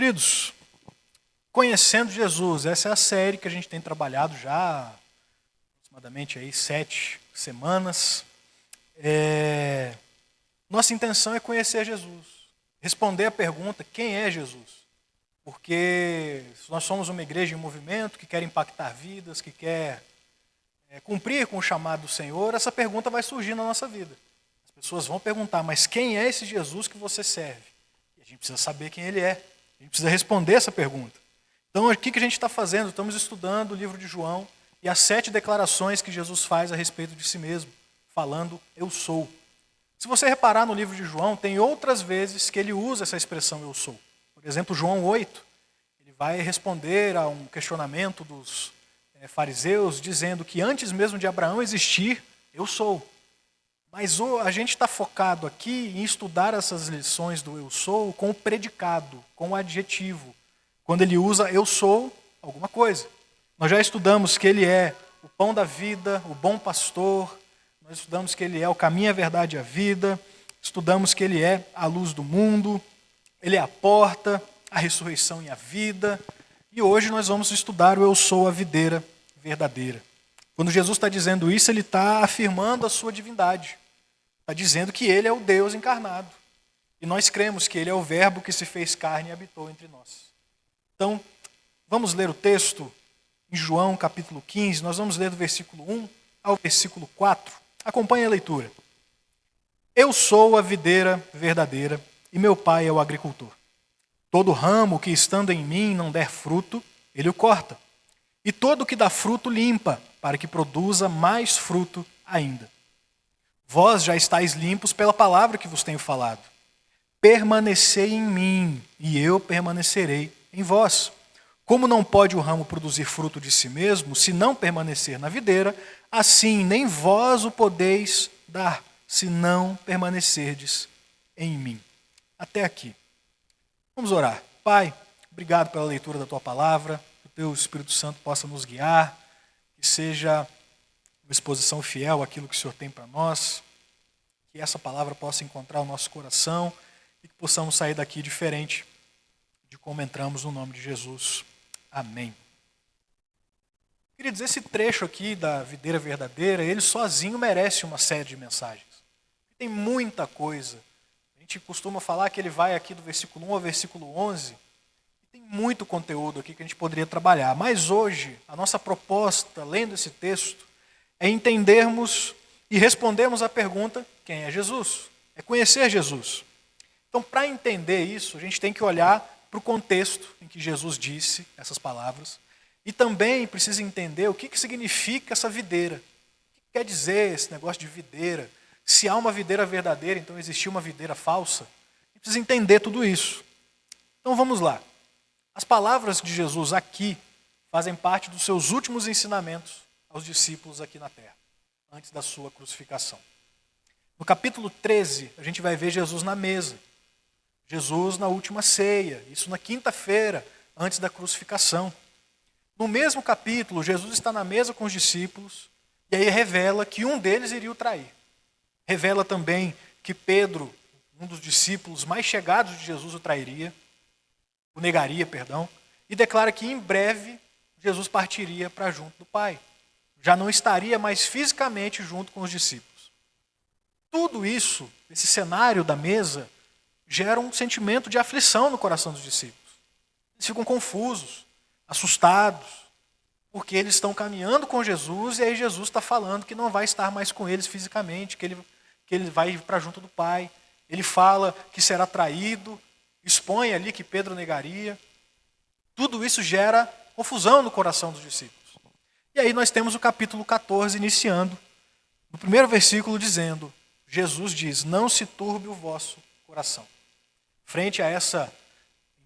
Queridos, conhecendo Jesus, essa é a série que a gente tem trabalhado já há aproximadamente aí 7 semanas. Nossa intenção é conhecer Jesus, responder a pergunta, quem é Jesus? Porque nós somos uma igreja em movimento que quer impactar vidas, que quer cumprir com o chamado do Senhor, essa pergunta vai surgir na nossa vida. As pessoas vão perguntar, mas quem é esse Jesus que você serve? E a gente precisa saber quem ele é. A gente precisa responder essa pergunta. Então, o que a gente está fazendo? Estamos estudando o livro de João e as 7 declarações que Jesus faz a respeito de si mesmo, falando, eu sou. Se você reparar no livro de João, tem outras vezes que ele usa essa expressão, eu sou. Por exemplo, João 8, ele vai responder a um questionamento dos fariseus, dizendo que antes mesmo de Abraão existir, eu sou. Mas a gente está focado aqui em estudar essas lições do eu sou com o predicado, com o adjetivo. Quando ele usa eu sou alguma coisa. Nós já estudamos que ele é o pão da vida, o bom pastor. Nós estudamos que ele é o caminho, a verdade e a vida. Estudamos que ele é a luz do mundo. Ele é a porta, a ressurreição e a vida. E hoje nós vamos estudar o eu sou, a videira verdadeira. Quando Jesus está dizendo isso, ele está afirmando a sua divindade. Está dizendo que ele é o Deus encarnado. E nós cremos que ele é o verbo que se fez carne e habitou entre nós. Então, vamos ler o texto em João capítulo 15. Nós vamos ler do versículo 1 ao versículo 4. Acompanhe a leitura. Eu sou a videira verdadeira e meu pai é o agricultor. Todo ramo que estando em mim não der fruto, ele o corta. E todo que dá fruto limpa, para que produza mais fruto ainda. Vós já estáis limpos pela palavra que vos tenho falado. Permanecei em mim, e eu permanecerei em vós. Como não pode o ramo produzir fruto de si mesmo, se não permanecer na videira, assim nem vós o podeis dar, se não permanecerdes em mim. Até aqui. Vamos orar. Pai, obrigado pela leitura da tua palavra, que o teu Espírito Santo possa nos guiar, que seja uma exposição fiel àquilo que o Senhor tem para nós, que essa palavra possa encontrar o nosso coração e que possamos sair daqui diferente de como entramos no nome de Jesus. Amém. Queridos, esse trecho aqui da videira verdadeira, ele sozinho merece uma série de mensagens. Tem muita coisa. A gente costuma falar que ele vai aqui do versículo 1 ao versículo 11. Tem muito conteúdo aqui que a gente poderia trabalhar. Mas hoje, a nossa proposta, lendo esse texto, é entendermos e respondermos a pergunta, quem é Jesus? É conhecer Jesus. Então, para entender isso, a gente tem que olhar para o contexto em que Jesus disse essas palavras e também precisa entender o que significa essa videira. O que quer dizer esse negócio de videira? Se há uma videira verdadeira, então existia uma videira falsa? A gente precisa entender tudo isso. Então, vamos lá. As palavras de Jesus aqui fazem parte dos seus últimos ensinamentos aos discípulos aqui na terra, antes da sua crucificação. No capítulo 13, a gente vai ver Jesus na mesa. Jesus na última ceia, isso na quinta-feira, antes da crucificação. No mesmo capítulo, Jesus está na mesa com os discípulos, e aí revela que um deles iria o trair. Revela também que Pedro, um dos discípulos mais chegados de Jesus, o negaria, e declara que em breve Jesus partiria para junto do Pai. Já não estaria mais fisicamente junto com os discípulos. Tudo isso, esse cenário da mesa, gera um sentimento de aflição no coração dos discípulos. Eles ficam confusos, assustados, porque eles estão caminhando com Jesus e aí Jesus está falando que não vai estar mais com eles fisicamente, que ele vai ir para junto do Pai. Ele fala que será traído, expõe ali que Pedro negaria. Tudo isso gera confusão no coração dos discípulos. E aí nós temos o capítulo 14 iniciando, no primeiro versículo dizendo, Jesus diz, não se turbe o vosso coração. Frente a essa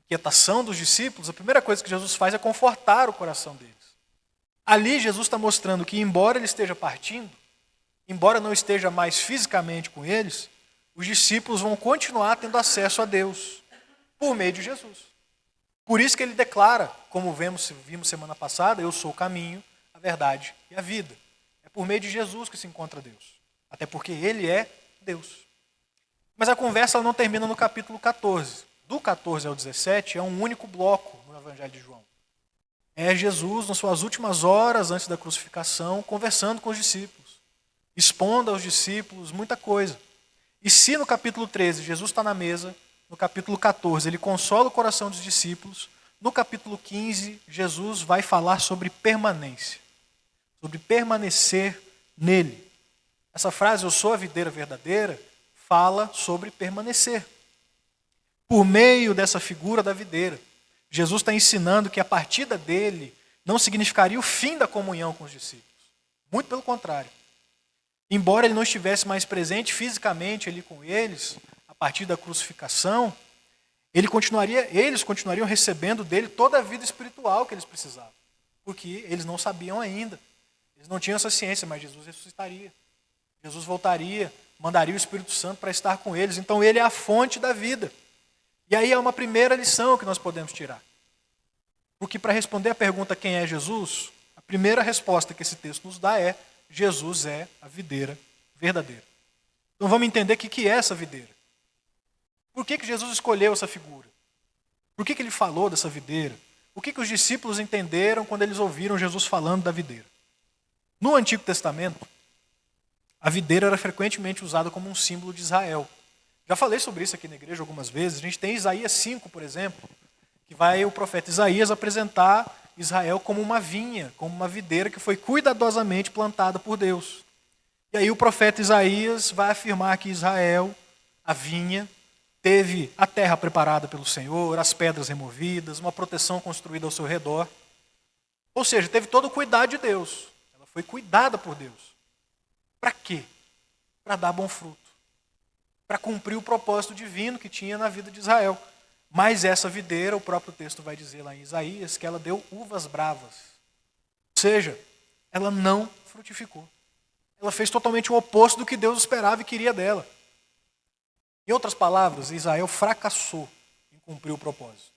inquietação dos discípulos, a primeira coisa que Jesus faz é confortar o coração deles. Ali Jesus está mostrando que embora ele esteja partindo, embora não esteja mais fisicamente com eles, os discípulos vão continuar tendo acesso a Deus, por meio de Jesus. Por isso que ele declara, como vimos semana passada, eu sou o caminho, a verdade e a vida. É por meio de Jesus que se encontra Deus. Até porque ele é Deus. Mas a conversa não termina no capítulo 14. do 14 ao 17 é um único bloco no Evangelho de João. É Jesus, nas suas últimas horas antes da crucificação, conversando com os discípulos, expondo aos discípulos muita coisa. E se no capítulo 13 Jesus está na mesa, no capítulo 14 ele consola o coração dos discípulos, no capítulo 15 Jesus vai falar sobre permanência, sobre permanecer nele. Essa frase, eu sou a videira verdadeira, fala sobre permanecer. Por meio dessa figura da videira, Jesus está ensinando que a partida dele não significaria o fim da comunhão com os discípulos. Muito pelo contrário. Embora ele não estivesse mais presente fisicamente ali com eles, a partir da crucificação, eles continuariam recebendo dele toda a vida espiritual que eles precisavam. Porque eles não sabiam ainda. Eles não tinham essa ciência, mas Jesus ressuscitaria. Jesus voltaria, mandaria o Espírito Santo para estar com eles. Então ele é a fonte da vida. E aí é uma primeira lição que nós podemos tirar. Porque para responder a pergunta quem é Jesus, a primeira resposta que esse texto nos dá é: Jesus é a videira verdadeira. Então vamos entender o que é essa videira. Por que Jesus escolheu essa figura? Por que ele falou dessa videira? O que os discípulos entenderam quando eles ouviram Jesus falando da videira? No Antigo Testamento, a videira era frequentemente usada como um símbolo de Israel. Já falei sobre isso aqui na igreja algumas vezes. A gente tem Isaías 5, por exemplo, que vai o profeta Isaías apresentar Israel como uma vinha, como uma videira que foi cuidadosamente plantada por Deus. E aí o profeta Isaías vai afirmar que Israel, a vinha, teve a terra preparada pelo Senhor, as pedras removidas, uma proteção construída ao seu redor. Ou seja, teve todo o cuidado de Deus. Ela foi cuidada por Deus. Para quê? Para dar bom fruto. Para cumprir o propósito divino que tinha na vida de Israel. Mas essa videira, o próprio texto vai dizer lá em Isaías, que ela deu uvas bravas. Ou seja, ela não frutificou. Ela fez totalmente o oposto do que Deus esperava e queria dela. Em outras palavras, Israel fracassou em cumprir o propósito.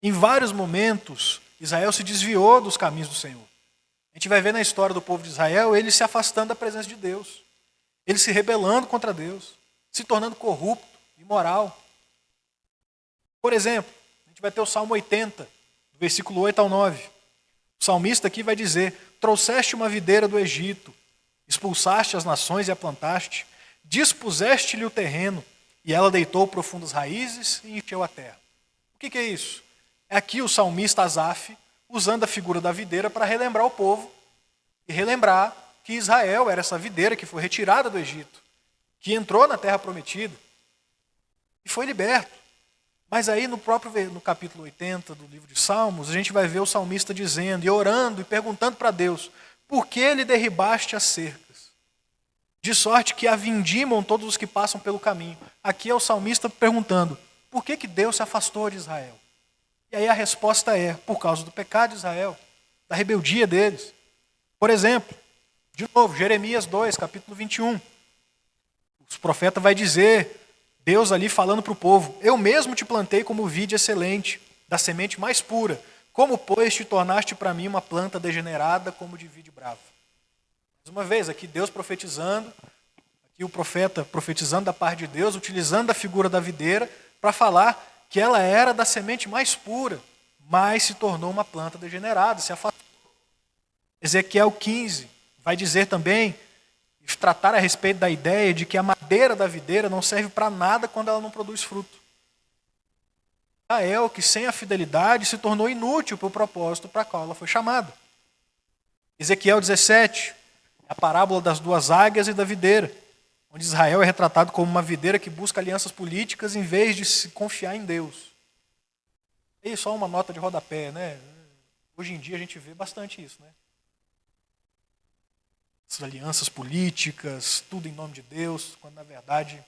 Em vários momentos, Israel se desviou dos caminhos do Senhor. A gente vai ver na história do povo de Israel, eles se afastando da presença de Deus. Eles se rebelando contra Deus, se tornando corrupto, imoral. Por exemplo, a gente vai ter o Salmo 80, do versículo 8 ao 9. O salmista aqui vai dizer: trouxeste uma videira do Egito, expulsaste as nações e a plantaste, dispuseste-lhe o terreno, e ela deitou profundas raízes e encheu a terra. O que é isso? É aqui o salmista Asaf, usando a figura da videira para relembrar o povo, e relembrar que Israel era essa videira que foi retirada do Egito, que entrou na terra prometida, e foi liberto. Mas aí no capítulo 80 do livro de Salmos, a gente vai ver o salmista dizendo, e orando, e perguntando para Deus: por que lhe derribaste as cercas? De sorte que a vindimam todos os que passam pelo caminho. Aqui é o salmista perguntando: por que Deus se afastou de Israel? E aí a resposta é: por causa do pecado de Israel, da rebeldia deles. Por exemplo, de novo, Jeremias 2, capítulo 21. O profeta vai dizer, Deus ali falando para o povo: eu mesmo te plantei como vide excelente, da semente mais pura. Como, pois, te tornaste para mim uma planta degenerada como de vide bravo? Mais uma vez, aqui Deus profetizando, aqui o profeta profetizando da parte de Deus, utilizando a figura da videira para falar que ela era da semente mais pura, mas se tornou uma planta degenerada, se afastou. Ezequiel 15 vai dizer também, tratar a respeito da ideia de que a madeira da videira não serve para nada quando ela não produz fruto. Israel, que sem a fidelidade se tornou inútil para o propósito para qual ela foi chamada. Ezequiel 17, a parábola das duas águias e da videira, onde Israel é retratado como uma videira que busca alianças políticas em vez de se confiar em Deus. E só uma nota de rodapé, né? Hoje em dia a gente vê bastante isso, né? Essas alianças políticas, tudo em nome de Deus, quando na verdade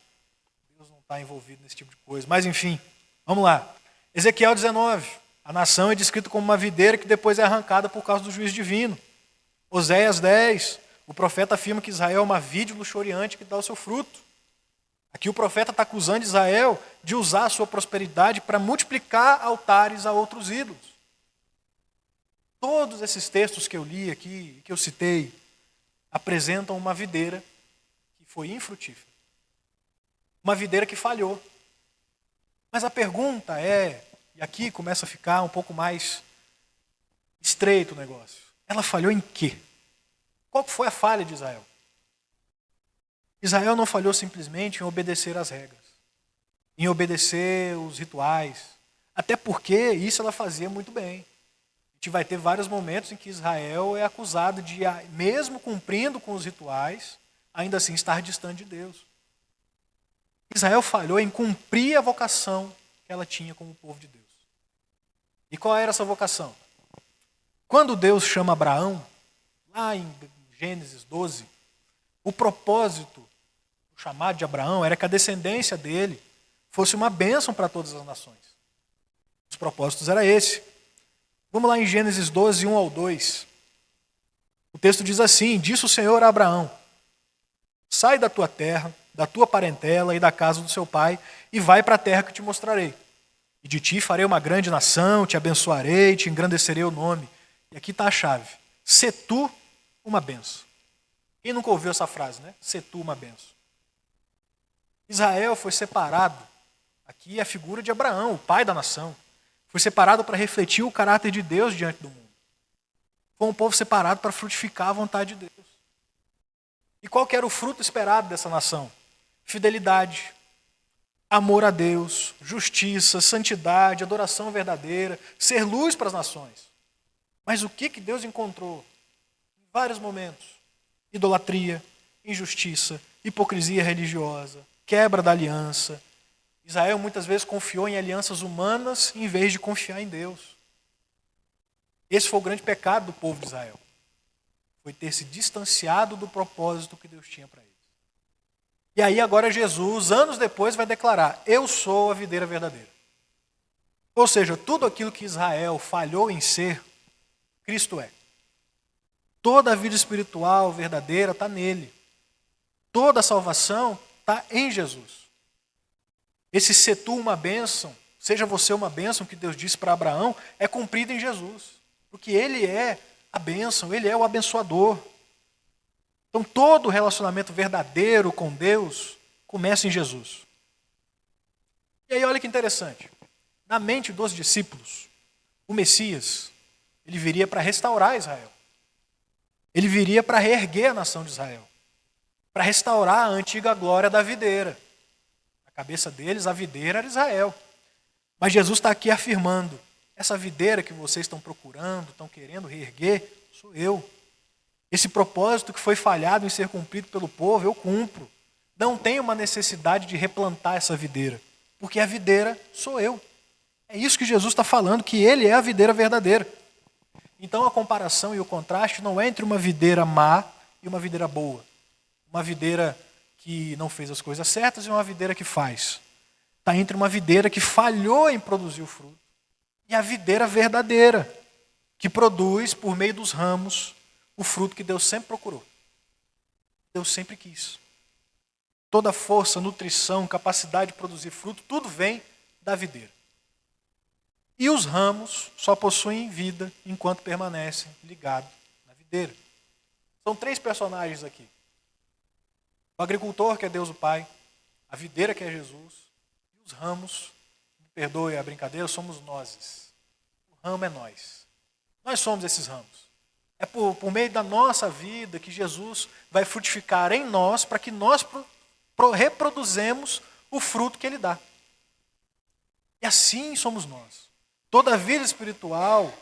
Deus não está envolvido nesse tipo de coisa. Mas enfim, vamos lá. Ezequiel 19, a nação é descrita como uma videira que depois é arrancada por causa do juízo divino. Oséias 10, o profeta afirma que Israel é uma vide luxuriante que dá o seu fruto. Aqui o profeta está acusando Israel de usar a sua prosperidade para multiplicar altares a outros ídolos. Todos esses textos que eu li aqui, que eu citei, apresentam uma videira que foi infrutífera. Uma videira que falhou. Mas a pergunta é, e aqui começa a ficar um pouco mais estreito o negócio, ela falhou em quê? Qual foi a falha de Israel? Israel não falhou simplesmente em obedecer às regras, em obedecer os rituais, até porque isso ela fazia muito bem. A gente vai ter vários momentos em que Israel é acusado de, mesmo cumprindo com os rituais, ainda assim estar distante de Deus. Israel falhou em cumprir a vocação que ela tinha como povo de Deus. E qual era essa vocação? Quando Deus chama Abraão, lá em Gênesis 12, o propósito, o chamado de Abraão, era que a descendência dele fosse uma bênção para todas as nações. Os propósitos eram esse. Vamos lá em Gênesis 12, 1 ao 2. O texto diz assim: disse o Senhor a Abraão: sai da tua terra, da tua parentela e da casa do seu pai, e vai para a terra que te mostrarei. E de ti farei uma grande nação, te abençoarei, te engrandecerei o nome. E aqui está a chave: sê tu uma benção. Quem nunca ouviu essa frase, né? Sê tu uma benção. Israel foi separado, aqui é a figura de Abraão, o pai da nação. Foi separado para refletir o caráter de Deus diante do mundo. Foi um povo separado para frutificar a vontade de Deus. E qual que era o fruto esperado dessa nação? Fidelidade, amor a Deus, justiça, santidade, adoração verdadeira, ser luz para as nações. Mas o que Deus encontrou? Em vários momentos: idolatria, injustiça, hipocrisia religiosa, quebra da aliança. Israel muitas vezes confiou em alianças humanas em vez de confiar em Deus. Esse foi o grande pecado do povo de Israel. Foi ter se distanciado do propósito que Deus tinha para eles. E aí agora Jesus, anos depois, vai declarar: eu sou a videira verdadeira. Ou seja, tudo aquilo que Israel falhou em ser, Cristo é. Toda a vida espiritual verdadeira está nele. Toda a salvação está em Jesus. Esse ser tu uma bênção, seja você uma bênção que Deus disse para Abraão, é cumprido em Jesus. Porque ele é a bênção, ele é o abençoador. Então todo relacionamento verdadeiro com Deus começa em Jesus. E aí olha que interessante. Na mente dos discípulos, o Messias, ele viria para restaurar Israel. Ele viria para reerguer a nação de Israel. Para restaurar a antiga glória da videira. Na cabeça deles, a videira era Israel. Mas Jesus está aqui afirmando: essa videira que vocês estão procurando, estão querendo reerguer, sou eu. Esse propósito que foi falhado em ser cumprido pelo povo, eu cumpro. Não tenho uma necessidade de replantar essa videira, porque a videira sou eu. É isso que Jesus está falando, que ele é a videira verdadeira. Então a comparação e o contraste não é entre uma videira má e uma videira boa. Uma videira que não fez as coisas certas e uma videira que faz. Está entre uma videira que falhou em produzir o fruto e a videira verdadeira, que produz, por meio dos ramos, o fruto que Deus sempre procurou. Deus sempre quis. Toda força, nutrição, capacidade de produzir fruto, tudo vem da videira. E os ramos só possuem vida enquanto permanecem ligados na videira. São 3 personagens aqui. O agricultor, que é Deus o Pai, a videira, que é Jesus, e os ramos, me perdoe a brincadeira, somos nós. O ramo é nós. Nós somos esses ramos. É por meio da nossa vida que Jesus vai frutificar em nós para que nós reproduzemos o fruto que Ele dá. E assim somos nós. Toda a vida espiritual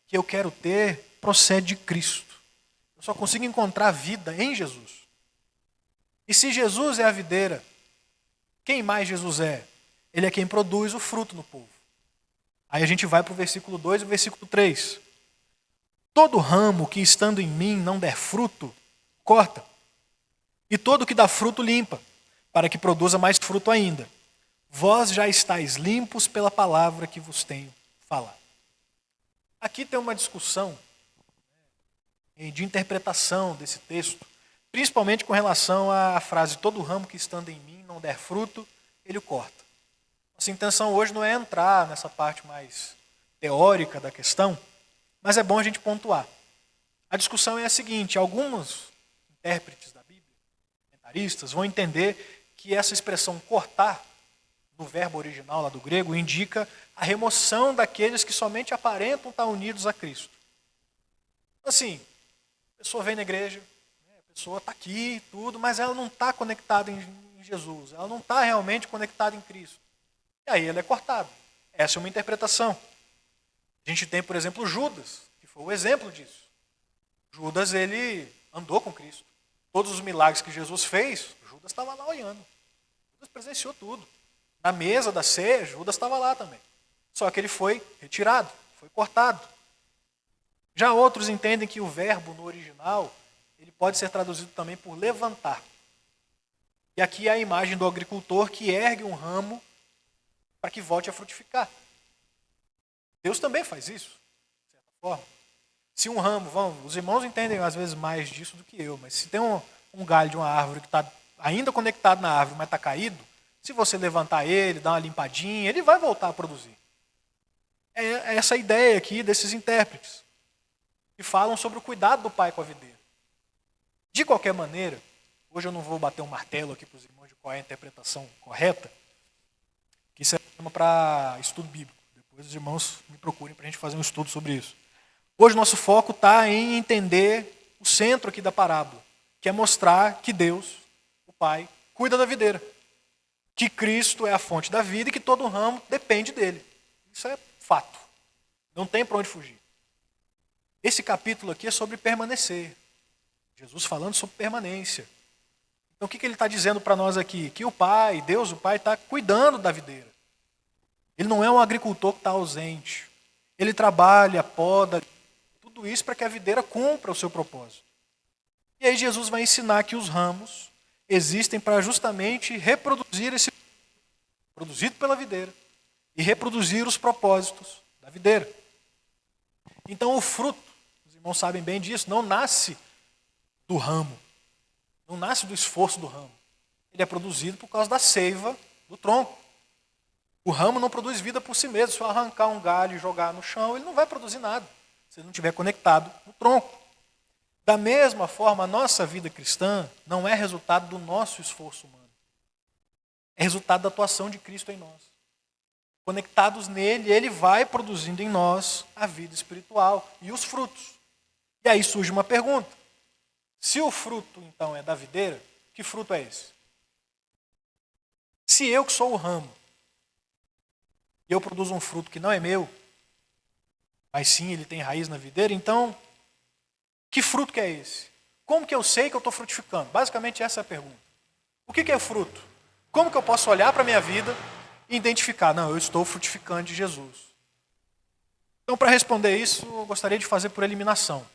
que eu quero ter procede de Cristo. Eu só consigo encontrar vida em Jesus. E se Jesus é a videira, quem mais Jesus é? Ele é quem produz o fruto no povo. Aí a gente vai para o versículo 2 e o versículo 3. Todo ramo que estando em mim não der fruto, corta. E todo que dá fruto, limpa, para que produza mais fruto ainda. Vós já estáis limpos pela palavra que vos tenho falado. Aqui tem uma discussão de interpretação desse texto, principalmente com relação à frase: todo ramo que estando em mim não der fruto, ele o corta. Nossa intenção hoje não é entrar nessa parte mais teórica da questão, mas é bom a gente pontuar. A discussão é a seguinte: alguns intérpretes da Bíblia, comentaristas, vão entender que essa expressão cortar, do verbo original lá do grego, indica a remoção daqueles que somente aparentam estar unidos a Cristo. Assim, a pessoa vem na igreja, né, a pessoa está aqui, tudo, mas ela não está conectada em Jesus, ela não está realmente conectada em Cristo. E aí ela é cortada. Essa é uma interpretação. A gente tem, por exemplo, Judas, que foi o exemplo disso. Judas, ele andou com Cristo. Todos os milagres que Jesus fez, Judas estava lá olhando. Judas presenciou tudo. Na mesa da ceia, Judas estava lá também. Só que ele foi retirado, foi cortado. Já outros entendem que o verbo no original, ele pode ser traduzido também por levantar. E aqui é a imagem do agricultor que ergue um ramo para que volte a frutificar. Deus também faz isso, de certa forma. Se um ramo, os irmãos entendem às vezes mais disso do que eu, mas se tem um galho de uma árvore que está ainda conectado na árvore, mas está caído, se você levantar ele, dar uma limpadinha, ele vai voltar a produzir. É essa ideia aqui desses intérpretes, que falam sobre o cuidado do pai com a videira. De qualquer maneira, hoje eu não vou bater um martelo aqui para os irmãos de qual é a interpretação correta, que isso é tema para estudo bíblico. Depois os irmãos me procurem para a gente fazer um estudo sobre isso. Hoje nosso foco está em entender o centro aqui da parábola, que é mostrar que Deus, o Pai, cuida da videira. Que Cristo é a fonte da vida e que todo ramo depende dele. Isso é fato. Não tem para onde fugir. Esse capítulo aqui é sobre permanecer. Jesus falando sobre permanência. Então o que ele está dizendo para nós aqui? Que o Pai, Deus, o Pai, está cuidando da videira. Ele não é um agricultor que está ausente. Ele trabalha, poda, tudo isso para que a videira cumpra o seu propósito. E aí Jesus vai ensinar que os ramos existem para justamente reproduzir esse produzido pela videira e reproduzir os propósitos da videira. Então o fruto, os irmãos sabem bem disso, não nasce do ramo, não nasce do esforço do ramo. Ele é produzido por causa da seiva do tronco. O ramo não produz vida por si mesmo. Se eu arrancar um galho e jogar no chão, ele não vai produzir nada, se ele não estiver conectado no tronco. Da mesma forma, a nossa vida cristã não é resultado do nosso esforço humano. É resultado da atuação de Cristo em nós. Conectados nele, ele vai produzindo em nós a vida espiritual e os frutos. E aí surge uma pergunta. Se o fruto, então, é da videira, que fruto é esse? Se eu que sou o ramo, e eu produzo um fruto que não é meu, mas sim ele tem raiz na videira, então, que fruto que é esse? Como que eu sei que eu estou frutificando? Basicamente essa é a pergunta. O que é fruto? Como que eu posso olhar para a minha vida e identificar? Não, eu estou frutificando de Jesus. Então, para responder isso, eu gostaria de fazer por eliminação.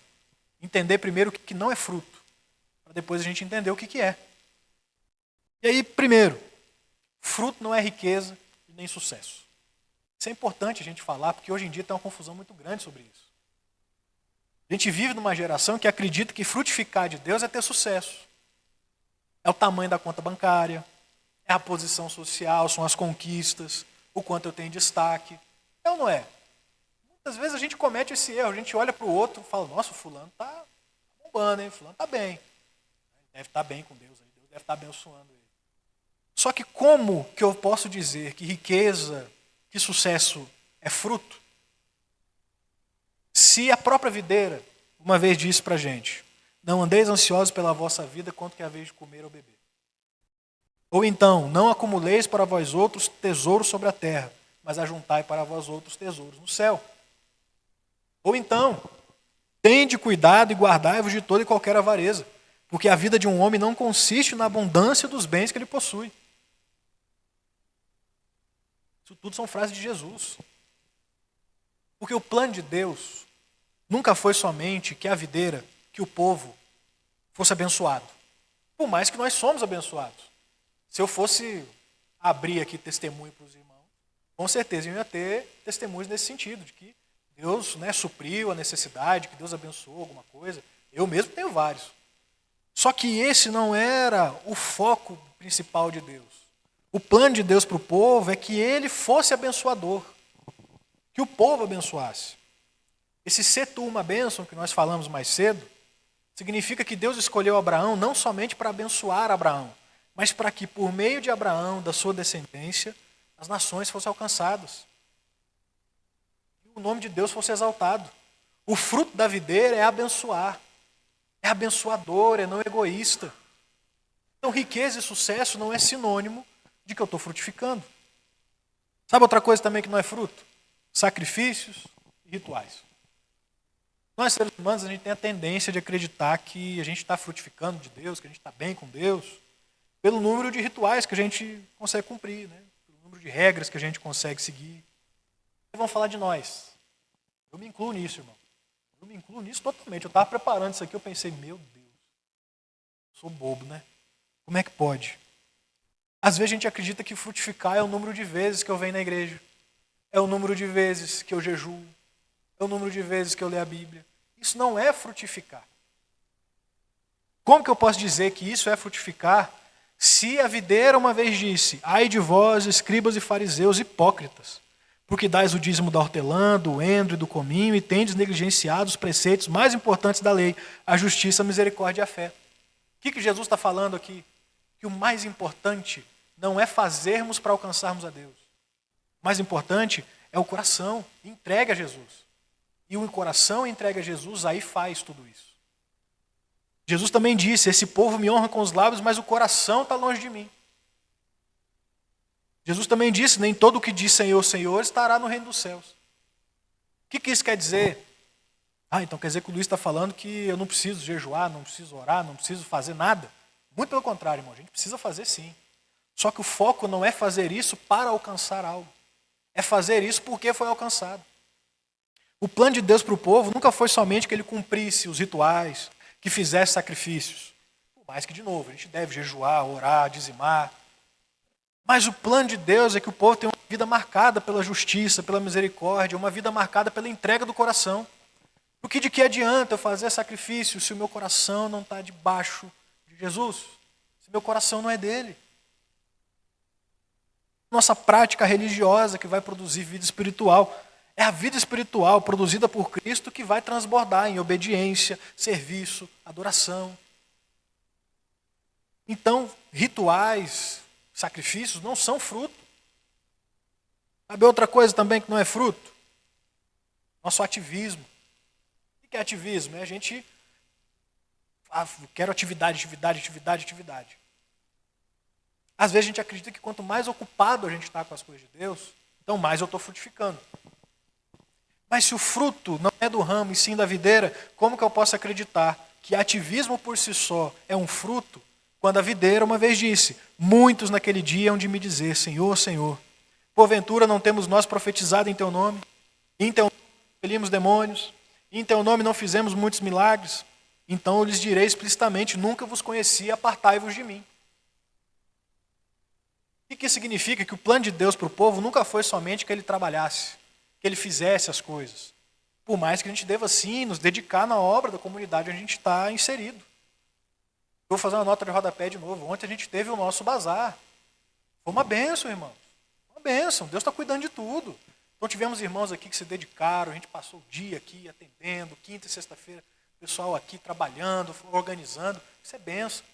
Entender primeiro o que não é fruto, para depois a gente entender o que é. E aí, primeiro, fruto não é riqueza e nem sucesso. Isso é importante a gente falar, porque hoje em dia tem uma confusão muito grande sobre isso. A gente vive numa geração que acredita que frutificar de Deus é ter sucesso. É o tamanho da conta bancária, é a posição social, são as conquistas, o quanto eu tenho destaque. É ou não é? Muitas vezes a gente comete esse erro, a gente olha para o outro e fala, nossa, o fulano está bombando, hein? O fulano está bem. Ele deve estar bem com Deus, Deus deve estar abençoando ele. Só que como que eu posso dizer que riqueza, que sucesso é fruto? Se a própria videira, uma vez disse para a gente, não andeis ansiosos pela vossa vida, quanto que é a vez de comer ou beber. Ou então, não acumuleis para vós outros tesouros sobre a terra, mas ajuntai para vós outros tesouros no céu. Ou então, tende cuidado e guardai-vos de toda e qualquer avareza, porque a vida de um homem não consiste na abundância dos bens que ele possui. Isso tudo são frases de Jesus. Porque o plano de Deus nunca foi somente que a videira, que o povo fosse abençoado. Por mais que nós somos abençoados. Se eu fosse abrir aqui testemunho para os irmãos, com certeza eu ia ter testemunhos nesse sentido, de que Deus, supriu a necessidade, que Deus abençoou alguma coisa. Eu mesmo tenho vários. Só que esse não era o foco principal de Deus. O plano de Deus para o povo é que ele fosse abençoador, que o povo abençoasse. Esse ser tu uma bênção que nós falamos mais cedo, significa que Deus escolheu Abraão não somente para abençoar Abraão, mas para que por meio de Abraão, da sua descendência, as nações fossem alcançadas. E o nome de Deus fosse exaltado. O fruto da videira é abençoar. É abençoador, é não egoísta. Então, riqueza e sucesso não é sinônimo de que eu estou frutificando. Sabe outra coisa também que não é fruto? Sacrifícios e rituais. Nós, seres humanos, a gente tem a tendência de acreditar que a gente está frutificando de Deus, que a gente está bem com Deus, pelo número de rituais que a gente consegue cumprir, né? Pelo número de regras que a gente consegue seguir. Vamos falar de nós. Eu me incluo nisso, irmão. Eu me incluo nisso totalmente. Eu estava preparando isso aqui, eu pensei, meu Deus, sou bobo, né? Como é que pode? Às vezes a gente acredita que frutificar é o número de vezes que eu venho na igreja. É o número de vezes que eu jejuo. É o número de vezes que eu leio a Bíblia. Isso não é frutificar. Como que eu posso dizer que isso é frutificar se a videira uma vez disse: ai de vós, escribas e fariseus hipócritas, porque dais o dízimo da hortelã, do endro e do cominho e tendes negligenciado os preceitos mais importantes da lei, a justiça, a misericórdia e a fé. O que Jesus está falando aqui? Que o mais importante não é fazermos para alcançarmos a Deus. O mais importante é o coração, entregue a Jesus. E o coração entregue a Jesus, aí faz tudo isso. Jesus também disse: esse povo me honra com os lábios, mas o coração está longe de mim. Jesus também disse: nem todo o que diz Senhor, Senhor estará no reino dos céus. O que isso quer dizer? Então quer dizer que o Luiz está falando que eu não preciso jejuar, não preciso orar, não preciso fazer nada. Muito pelo contrário, irmão, a gente precisa fazer sim. Só que o foco não é fazer isso para alcançar algo. É fazer isso porque foi alcançado. O plano de Deus para o povo nunca foi somente que ele cumprisse os rituais, que fizesse sacrifícios. Por mais que, de novo, a gente deve jejuar, orar, dizimar. Mas o plano de Deus é que o povo tenha uma vida marcada pela justiça, pela misericórdia, uma vida marcada pela entrega do coração. Porque de que adianta eu fazer sacrifício se o meu coração não está debaixo de Jesus? Se meu coração não é dele? Nossa prática religiosa que vai produzir vida espiritual. É a vida espiritual produzida por Cristo que vai transbordar em obediência, serviço, adoração. Então, rituais, sacrifícios não são fruto. Sabe outra coisa também que não é fruto? Nosso ativismo. O que é ativismo? É a gente... quero atividade. Às vezes a gente acredita que quanto mais ocupado a gente está com as coisas de Deus, então mais eu estou frutificando. Mas se o fruto não é do ramo e sim da videira, como que eu posso acreditar que ativismo por si só é um fruto, quando a videira uma vez disse: muitos naquele dia hão de me dizer, Senhor, Senhor, porventura não temos nós profetizado em teu nome? Em teu nome expelimos demônios? Em teu nome não fizemos muitos milagres? Então eu lhes direi explicitamente: nunca vos conheci, apartai-vos de mim. O que significa? Que o plano de Deus para o povo nunca foi somente que ele trabalhasse, que ele fizesse as coisas. Por mais que a gente deva sim nos dedicar na obra da comunidade onde a gente está inserido. Eu vou fazer uma nota de rodapé de novo. Ontem a gente teve o nosso bazar. Foi uma bênção, irmãos. Uma bênção. Deus está cuidando de tudo. Então tivemos irmãos aqui que se dedicaram, a gente passou o dia aqui atendendo, quinta e sexta-feira, o pessoal aqui trabalhando, organizando. Isso é bênção.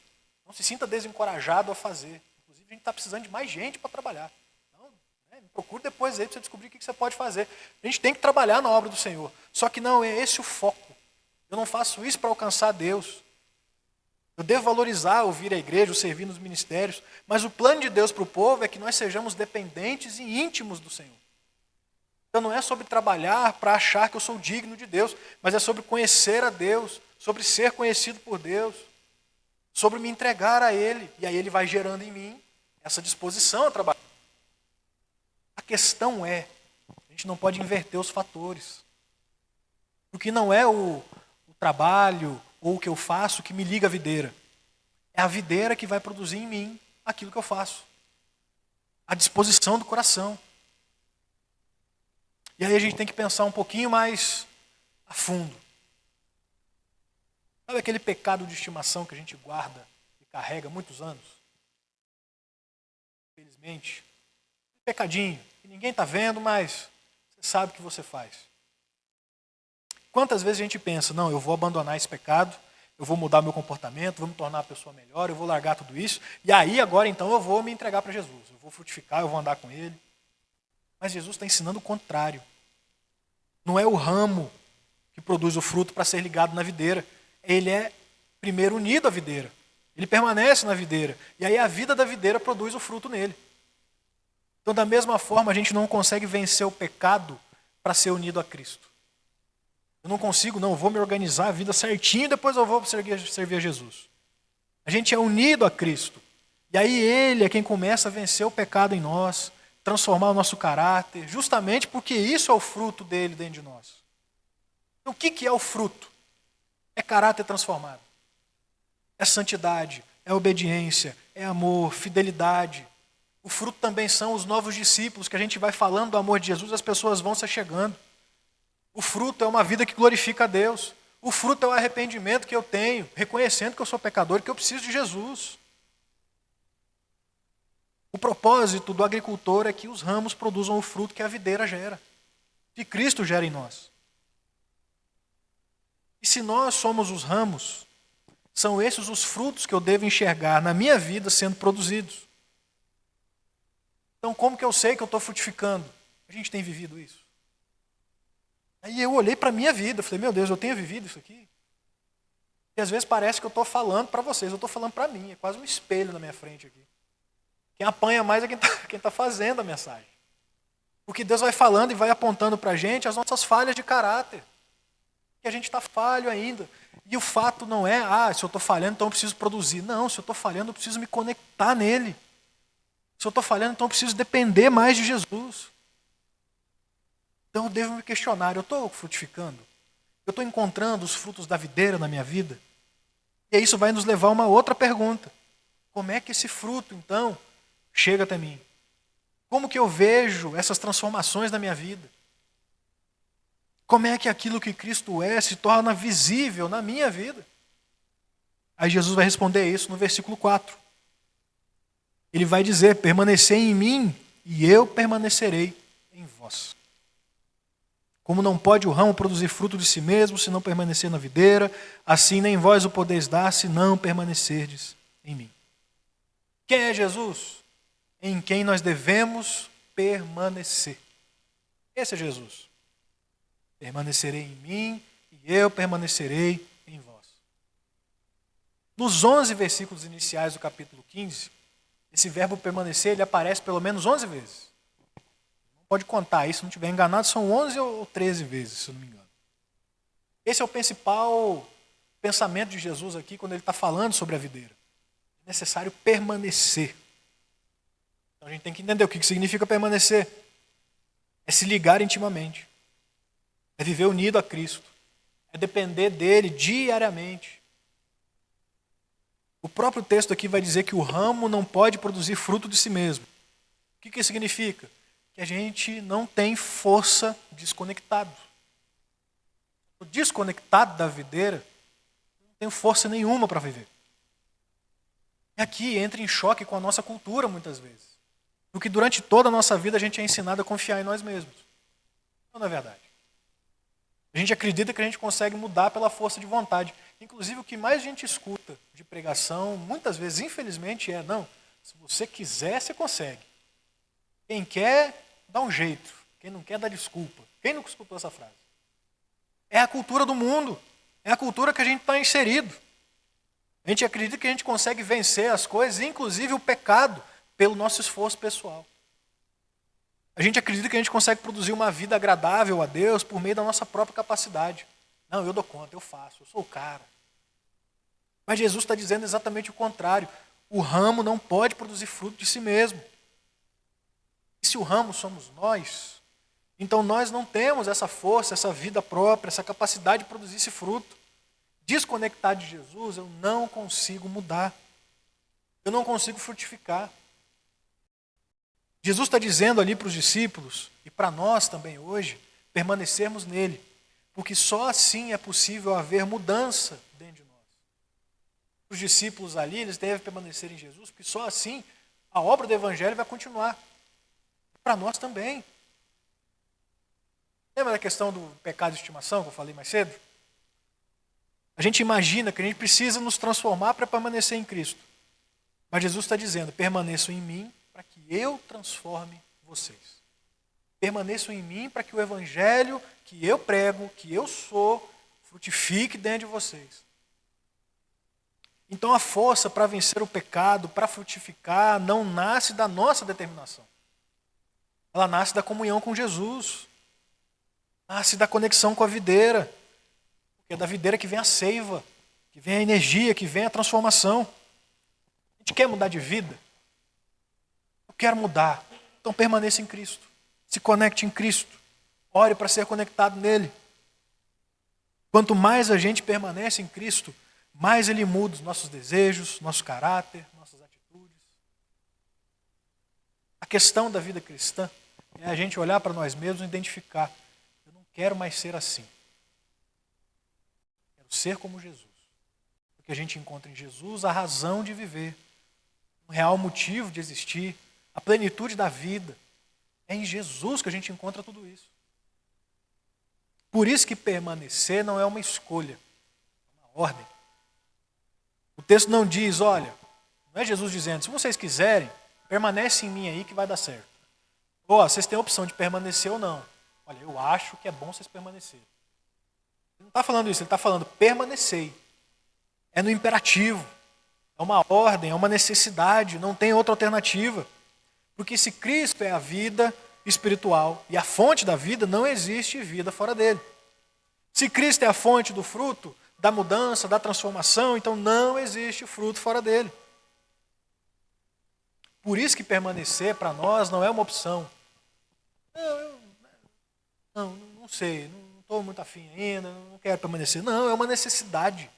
Não se sinta desencorajado a fazer. Inclusive a gente está precisando de mais gente para trabalhar. Procure depois aí para você descobrir o que você pode fazer. A gente tem que trabalhar na obra do Senhor. Só que não é esse o foco. Eu não faço isso para alcançar Deus. Eu devo valorizar, ouvir a igreja, servir nos ministérios. Mas o plano de Deus para o povo é que nós sejamos dependentes e íntimos do Senhor. Então não é sobre trabalhar para achar que eu sou digno de Deus, mas é sobre conhecer a Deus, sobre ser conhecido por Deus, sobre me entregar a Ele. E aí Ele vai gerando em mim essa disposição a trabalhar. A questão é, a gente não pode inverter os fatores. Porque não é o trabalho ou o que eu faço que me liga à videira. É a videira que vai produzir em mim aquilo que eu faço. A disposição do coração. E aí a gente tem que pensar um pouquinho mais a fundo. Sabe aquele pecado de estimação que a gente guarda e carrega há muitos anos? Infelizmente. Pecadinho, que ninguém está vendo, mas você sabe o que você faz. Quantas vezes a gente pensa: não, eu vou abandonar esse pecado, eu vou mudar meu comportamento, vou me tornar uma pessoa melhor, eu vou largar tudo isso, e aí agora então eu vou me entregar para Jesus, eu vou frutificar, eu vou andar com Ele. Mas Jesus está ensinando o contrário. Não é o ramo que produz o fruto para ser ligado na videira. Ele é primeiro unido à videira. Ele permanece na videira. E aí a vida da videira produz o fruto nele. Então, da mesma forma, a gente não consegue vencer o pecado para ser unido a Cristo. Eu não consigo, não, eu vou me organizar a vida certinho e depois eu vou servir a Jesus. A gente é unido a Cristo. E aí Ele é quem começa a vencer o pecado em nós, transformar o nosso caráter, justamente porque isso é o fruto dele dentro de nós. Então, o que é o fruto? É caráter transformado. É santidade, é obediência, é amor, fidelidade. O fruto também são os novos discípulos, que a gente vai falando do amor de Jesus, as pessoas vão se achegando. O fruto é uma vida que glorifica a Deus. O fruto é o arrependimento que eu tenho, reconhecendo que eu sou pecador e que eu preciso de Jesus. O propósito do agricultor é que os ramos produzam o fruto que a videira gera, que Cristo gera em nós. E se nós somos os ramos, são esses os frutos que eu devo enxergar na minha vida sendo produzidos. Então, como que eu sei que eu estou frutificando? A gente tem vivido isso. Aí eu olhei para a minha vida, falei, meu Deus, eu tenho vivido isso aqui? E às vezes parece que eu estou falando para vocês, eu estou falando para mim, é quase um espelho na minha frente aqui. Quem apanha mais é quem está fazendo a mensagem. Porque Deus vai falando e vai apontando para a gente as nossas falhas de caráter. Que a gente está falho ainda. E o fato não é, se eu estou falhando, então eu preciso produzir. Não, se eu estou falhando, eu preciso me conectar nele. Se eu estou falhando, então eu preciso depender mais de Jesus. Então eu devo me questionar, eu estou frutificando? Eu estou encontrando os frutos da videira na minha vida? E isso vai nos levar a uma outra pergunta. Como é que esse fruto, então, chega até mim? Como que eu vejo essas transformações na minha vida? Como é que aquilo que Cristo é se torna visível na minha vida? Aí Jesus vai responder isso no versículo 4. Ele vai dizer, permanecei em mim e eu permanecerei em vós. Como não pode o ramo produzir fruto de si mesmo, se não permanecer na videira, assim nem vós o podeis dar, se não permanecerdes em mim. Quem é Jesus? Em quem nós devemos permanecer. Esse é Jesus. Permanecerei em mim e eu permanecerei em vós. Nos 11 versículos iniciais do capítulo 15, esse verbo permanecer ele aparece pelo menos 11 vezes. Não pode contar isso, se não estiver enganado, são 11 ou 13 vezes, se eu não me engano. Esse é o principal pensamento de Jesus aqui, quando ele está falando sobre a videira. É necessário permanecer. Então a gente tem que entender o que significa permanecer. É se ligar intimamente. É viver unido a Cristo. É depender dele diariamente. O próprio texto aqui vai dizer que o ramo não pode produzir fruto de si mesmo. O que isso significa? Que a gente não tem força desconectado. O desconectado da videira não tem força nenhuma para viver. E aqui entra em choque com a nossa cultura muitas vezes. Porque durante toda a nossa vida a gente é ensinado a confiar em nós mesmos. Não é verdade. A gente acredita que a gente consegue mudar pela força de vontade. Inclusive, o que mais a gente escuta de pregação, muitas vezes, infelizmente, não, se você quiser, você consegue. Quem quer, dá um jeito. Quem não quer, dá desculpa. Quem nunca escutou essa frase? É a cultura do mundo. É a cultura que a gente está inserido. A gente acredita que a gente consegue vencer as coisas, inclusive o pecado, pelo nosso esforço pessoal. A gente acredita que a gente consegue produzir uma vida agradável a Deus por meio da nossa própria capacidade. Não, eu dou conta, eu faço, eu sou o cara. Mas Jesus está dizendo exatamente o contrário. O ramo não pode produzir fruto de si mesmo. E se o ramo somos nós, então nós não temos essa força, essa vida própria, essa capacidade de produzir esse fruto. Desconectado de Jesus, eu não consigo mudar. Eu não consigo frutificar. Jesus está dizendo ali para os discípulos, e para nós também hoje, permanecermos nele. Porque só assim é possível haver mudança dentro de nós. Os discípulos ali, eles devem permanecer em Jesus, porque só assim a obra do Evangelho vai continuar. Para nós também. Lembra da questão do pecado de estimação que eu falei mais cedo? A gente imagina que a gente precisa nos transformar para permanecer em Cristo. Mas Jesus está dizendo, permaneçam em mim para que eu transforme vocês. Permaneçam em mim para que o evangelho que eu prego, que eu sou, frutifique dentro de vocês. Então a força para vencer o pecado, para frutificar, não nasce da nossa determinação. Ela nasce da comunhão com Jesus. Nasce da conexão com a videira. Porque é da videira que vem a seiva, que vem a energia, que vem a transformação. A gente quer mudar de vida? Eu quero mudar. Então permaneça em Cristo. Se conecte em Cristo. Ore para ser conectado nele. Quanto mais a gente permanece em Cristo, mais Ele muda os nossos desejos, nosso caráter, nossas atitudes. A questão da vida cristã é a gente olhar para nós mesmos e identificar: eu não quero mais ser assim. Quero ser como Jesus. Porque a gente encontra em Jesus a razão de viver, um real motivo de existir, a plenitude da vida. É em Jesus que a gente encontra tudo isso. Por isso que permanecer não é uma escolha, é uma ordem. O texto não diz, olha, não é Jesus dizendo, se vocês quiserem, permanece em mim aí que vai dar certo. Ou vocês têm a opção de permanecer ou não. Olha, eu acho que é bom vocês permanecerem. Ele não está falando isso, ele está falando permanecei. É no imperativo, é uma ordem, é uma necessidade, não tem outra alternativa. Porque se Cristo é a vida espiritual e a fonte da vida, não existe vida fora dele. Se Cristo é a fonte do fruto, da mudança, da transformação, então não existe fruto fora dele. Por isso que permanecer para nós não é uma opção. Não sei, não estou muito afim ainda, não quero permanecer. Não, é uma necessidade.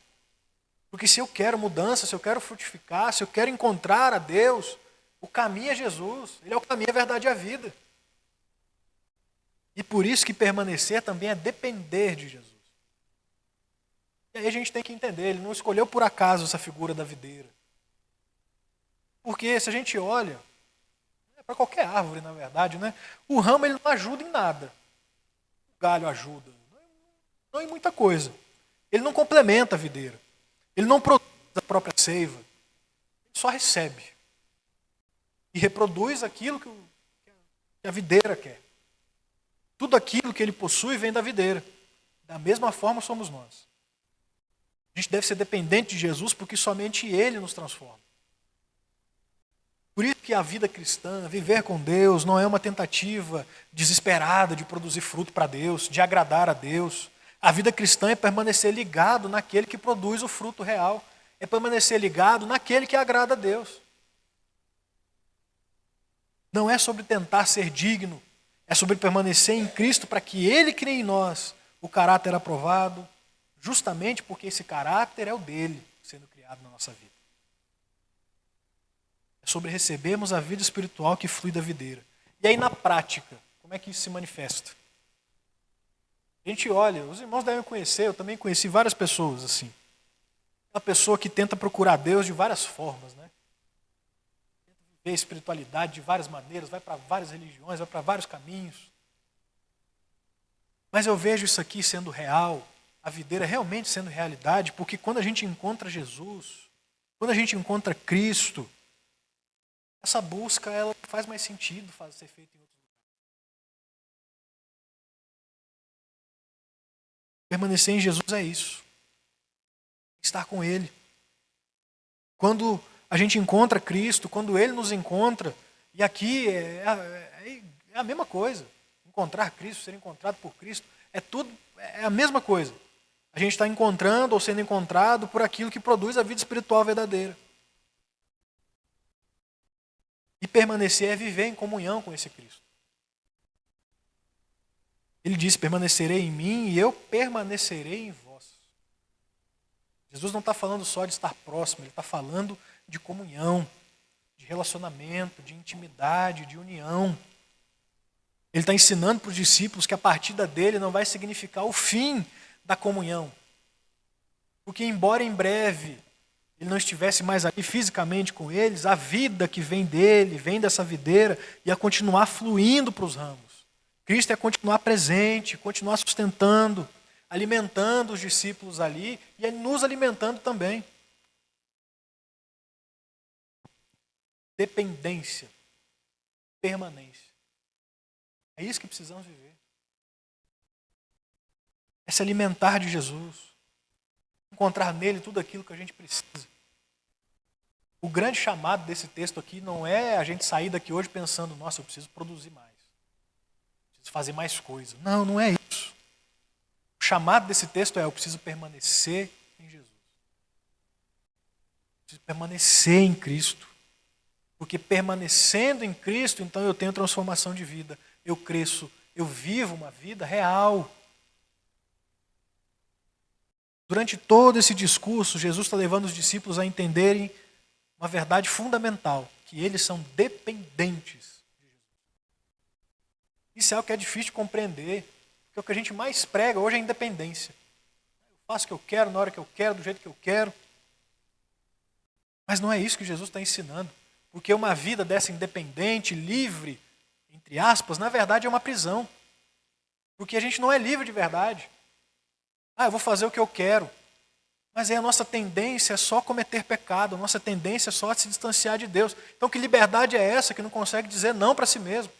Porque se eu quero mudança, se eu quero frutificar, se eu quero encontrar a Deus, o caminho é Jesus. Ele é o caminho, a verdade e a vida. E por isso que permanecer também é depender de Jesus. E aí a gente tem que entender, ele não escolheu por acaso essa figura da videira. Porque se a gente olha, para qualquer árvore, na verdade, né, o ramo ele não ajuda em nada. O galho ajuda, não em muita coisa. Ele não complementa a videira. Ele não produz a própria seiva. Ele só recebe. E reproduz aquilo que a videira quer. Tudo aquilo que ele possui vem da videira. Da mesma forma somos nós. A gente deve ser dependente de Jesus porque somente Ele nos transforma. Por isso que a vida cristã, viver com Deus, não é uma tentativa desesperada de produzir fruto para Deus, de agradar a Deus. A vida cristã é permanecer ligado naquele que produz o fruto real. É permanecer ligado naquele que agrada a Deus. Não é sobre tentar ser digno, é sobre permanecer em Cristo para que Ele crie em nós o caráter aprovado, justamente porque esse caráter é o dele sendo criado na nossa vida. É sobre recebermos a vida espiritual que flui da videira. E aí na prática, como é que isso se manifesta? A gente olha, os irmãos devem conhecer, eu também conheci várias pessoas assim. Uma pessoa que tenta procurar Deus de várias formas, né? Tenta viver a espiritualidade de várias maneiras, vai para várias religiões, vai para vários caminhos. Mas eu vejo isso aqui sendo real, a videira realmente sendo realidade, porque quando a gente encontra Jesus, quando a gente encontra Cristo, essa busca ela faz mais sentido ser feita em outros lugares. Permanecer em Jesus é isso. Estar com Ele. Quando a gente encontra Cristo, quando Ele nos encontra, e aqui é a mesma coisa. Encontrar Cristo, ser encontrado por Cristo, é a mesma coisa. A gente está encontrando ou sendo encontrado por aquilo que produz a vida espiritual verdadeira. E permanecer é viver em comunhão com esse Cristo. Ele disse, permanecerei em mim e eu permanecerei em vós. Jesus não está falando só de estar próximo, ele está falando de comunhão, de relacionamento, de intimidade, de união. Ele está ensinando para os discípulos que a partida dele não vai significar o fim da comunhão. Porque embora em breve ele não estivesse mais ali fisicamente com eles, a vida que vem dele, vem dessa videira, ia continuar fluindo para os ramos. Cristo ia continuar presente, continuar sustentando, alimentando os discípulos ali e nos alimentando também. Dependência, permanência. É isso que precisamos viver. É se alimentar de Jesus. Encontrar nele tudo aquilo que a gente precisa. O grande chamado desse texto aqui não é a gente sair daqui hoje pensando, nossa, eu preciso produzir mais. Preciso fazer mais coisa. Não, não é isso. O chamado desse texto é, eu preciso permanecer em Jesus. Eu preciso permanecer em Cristo. Porque permanecendo em Cristo, então eu tenho transformação de vida. Eu cresço, eu vivo uma vida real. Durante todo esse discurso, Jesus está levando os discípulos a entenderem uma verdade fundamental, que eles são dependentes de Jesus. Isso é algo que é difícil de compreender, porque o que a gente mais prega hoje é a independência. Eu faço o que eu quero, na hora que eu quero, do jeito que eu quero. Mas não é isso que Jesus está ensinando, porque uma vida dessa independente, livre, entre aspas, na verdade é uma prisão. Porque a gente não é livre de verdade. Eu vou fazer o que eu quero. Mas aí a nossa tendência é só cometer pecado, a nossa tendência é só se distanciar de Deus. Então que liberdade é essa que não consegue dizer não para si mesmo?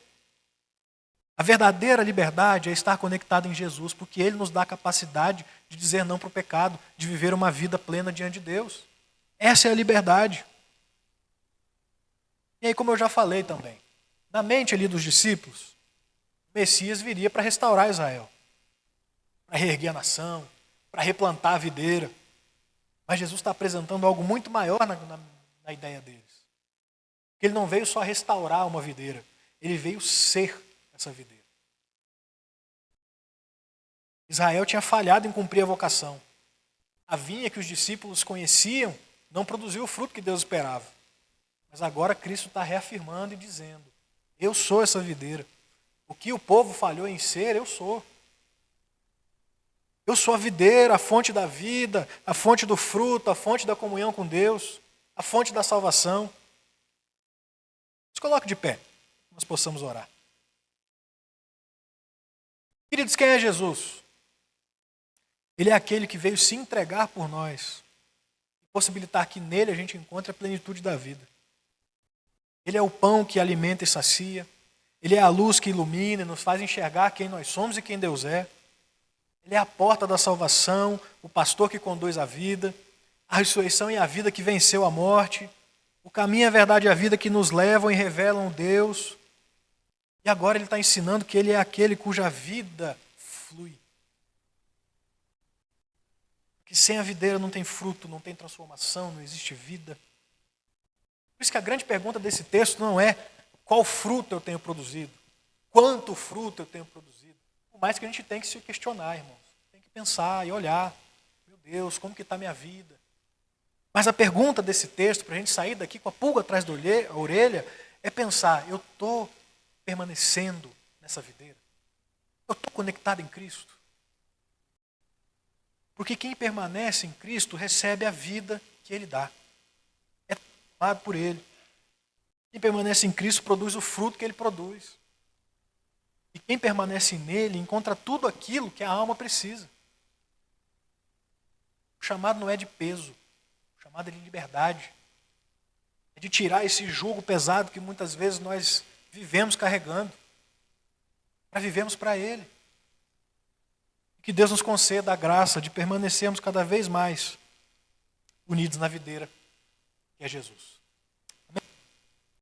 A verdadeira liberdade é estar conectado em Jesus, porque Ele nos dá a capacidade de dizer não para o pecado, de viver uma vida plena diante de Deus. Essa é a liberdade. E aí, como eu já falei também, na mente ali dos discípulos, o Messias viria para restaurar Israel, para reerguer a nação, para replantar a videira. Mas Jesus está apresentando algo muito maior na ideia deles. Ele não veio só restaurar uma videira, ele veio ser essa videira. Israel tinha falhado em cumprir a vocação. A vinha que os discípulos conheciam não produziu o fruto que Deus esperava. Mas agora Cristo está reafirmando e dizendo, eu sou essa videira. O que o povo falhou em ser, eu sou. Eu sou a videira, a fonte da vida, a fonte do fruto, a fonte da comunhão com Deus, a fonte da salvação. Se coloque de pé, nós possamos orar. Queridos, quem é Jesus? Ele é aquele que veio se entregar por nós e possibilitar que nele a gente encontre a plenitude da vida. Ele é o pão que alimenta e sacia. Ele é a luz que ilumina e nos faz enxergar quem nós somos e quem Deus é. Ele é a porta da salvação, o pastor que conduz a vida, a ressurreição e a vida que venceu a morte, o caminho, a verdade e a vida que nos levam e revelam Deus. E agora ele está ensinando que ele é aquele cuja vida flui. Que sem a videira não tem fruto, não tem transformação, não existe vida. Por isso que a grande pergunta desse texto não é qual fruto eu tenho produzido, quanto fruto eu tenho produzido. Por mais que a gente tem que se questionar, irmãos. Tem que pensar e olhar. Meu Deus, como que está a minha vida? Mas a pergunta desse texto, para a gente sair daqui com a pulga atrás da orelha, é pensar, eu estou permanecendo nessa videira? Eu estou conectado em Cristo? Porque quem permanece em Cristo recebe a vida que Ele dá. É tomado por Ele. Quem permanece em Cristo produz o fruto que Ele produz. E quem permanece nele encontra tudo aquilo que a alma precisa. O chamado não é de peso, o chamado é de liberdade. É de tirar esse jugo pesado que muitas vezes nós vivemos carregando, para vivermos para Ele. Que Deus nos conceda a graça de permanecermos cada vez mais unidos na videira, que é Jesus.